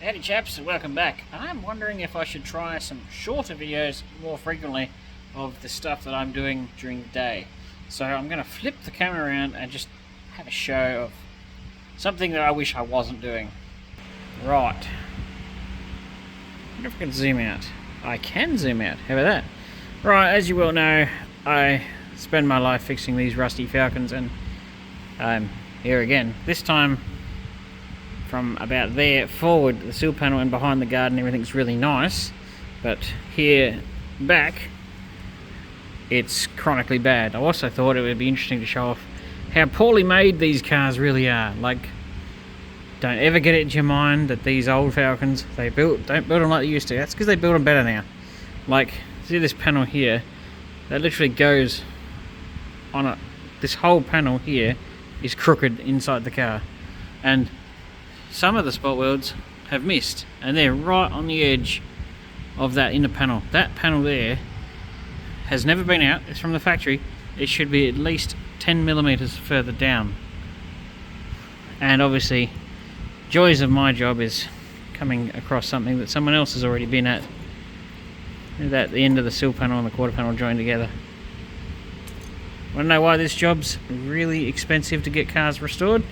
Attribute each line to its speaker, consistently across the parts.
Speaker 1: Howdy chaps, and welcome back. I'm wondering if I should try some shorter videos more frequently of the stuff that I'm doing during the day. So I'm going to flip the camera around and just have a show of something that I wish I wasn't doing. Right. I wonder if I can zoom out. I can zoom out, how about that? Right, as you well know, I spend my life fixing these rusty Falcons, and I'm here again. This time from about there forward, the sill panel and behind the garden, everything's really nice, but here back it's chronically bad. I also thought it would be interesting to show off how poorly made these cars really are. Like, don't ever get it into your mind that these old Falcons, don't build them like they used to. That's because they build them better now. Like, see this panel here, that literally goes on a, this whole panel here is crooked inside the car, and some of the spot welds have missed, and they're right on the edge of that inner panel. That panel there has never been out. It's from the factory. It should be at least 10 millimeters further down. And obviously, joys of my job is coming across something that someone else has already been at. That the end of the sill panel and the quarter panel joined together. Want to know why this job's really expensive to get cars restored?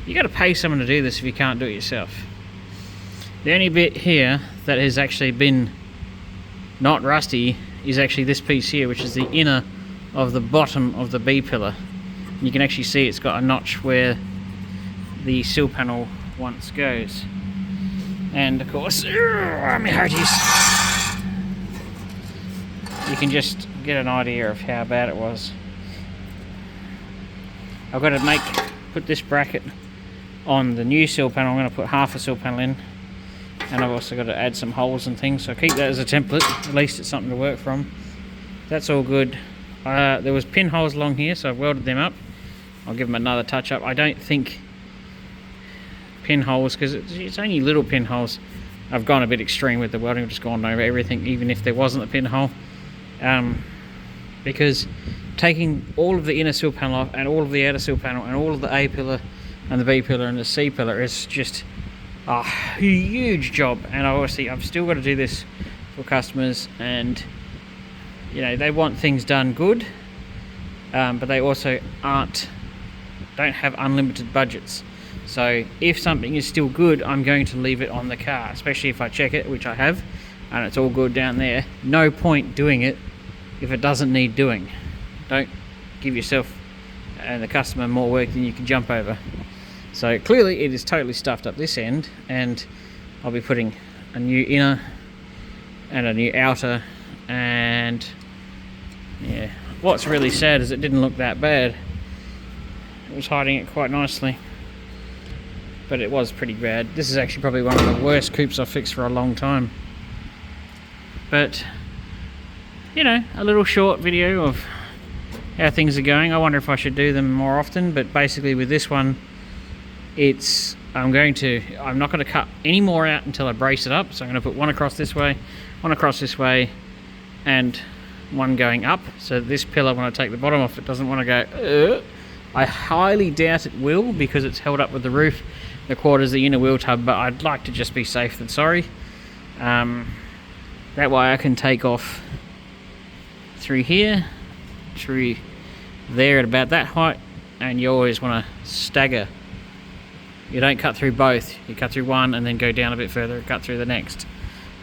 Speaker 1: You got to pay someone to do this if you can't do it yourself. The only bit here that has actually been not rusty is actually this piece here, which is the inner of the bottom of the B pillar. You can actually see it's got a notch where the sill panel once goes. And of course, my hearties, you can just get an idea of how bad it was. I've got to put this bracket on the new sill panel. I'm going to put half a sill panel in, and I've also got to add some holes and things, so keep that as a template. At least it's something to work from. That's all good. There was pinholes along here, so I've welded them up. I'll give them another touch up. I don't think pinholes, because it's only little pinholes. I've gone a bit extreme with the welding. I've just gone over everything, even if there wasn't a pinhole, because taking all of the inner sill panel off and all of the outer sill panel and all of the A pillar and the B pillar and the C pillar is just a huge job. And obviously I've still got to do this for customers, and you know, they want things done good, but they also don't have unlimited budgets. So if something is still good, I'm going to leave it on the car, especially if I check it, which I have, and it's all good down there. No point doing it if it doesn't need doing. Don't give yourself and the customer more work than you can jump over. So clearly it is totally stuffed up this end, and I'll be putting a new inner and a new outer. And yeah, what's really sad is it didn't look that bad. It was hiding it quite nicely, but it was pretty bad. This is actually probably one of the worst coupes I've fixed for a long time. But you know, a little short video of how things are going. I wonder if I should do them more often, but basically with this one, I'm not going to cut any more out until I brace it up. So I'm going to put one across this way, and one going up. So this pillar, when I take the bottom off, it doesn't want to go. I highly doubt it will, because it's held up with the roof, the quarters, the inner wheel tub, but I'd like to just be safe than sorry. That way I can take off through here, through there at about that height, and you always want to stagger. You don't cut through both, you cut through one and then go down a bit further and cut through the next.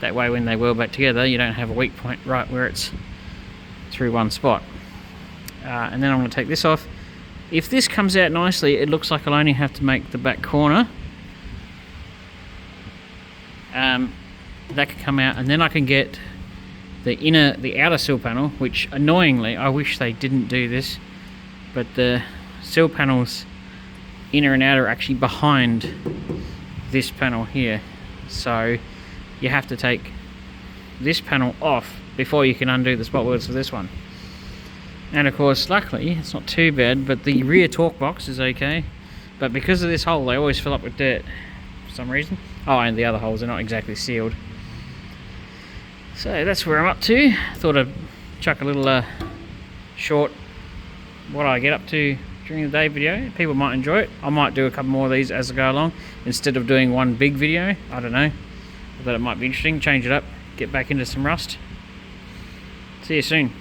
Speaker 1: That way when they weld back together, you don't have a weak point right where it's through one spot. And then I'm going to take this off. If this comes out nicely, it looks like I'll only have to make the back corner. That could come out, and then I can get the outer sill panel, which annoyingly, I wish they didn't do this, but the sill panels, inner and outer, are actually behind this panel here. So you have to take this panel off before you can undo the spot welds for this one. And of course, luckily, it's not too bad, but the rear torque box is okay. But because of this hole, they always fill up with dirt for some reason. Oh, and the other holes are not exactly sealed. So that's where I'm up to. Thought I'd chuck a little short what I get up to during the day video. People might enjoy it. I might do a couple more of these as I go along instead of doing one big video. I don't know. I thought it might be interesting. Change it up. Get back into some rust. See you soon.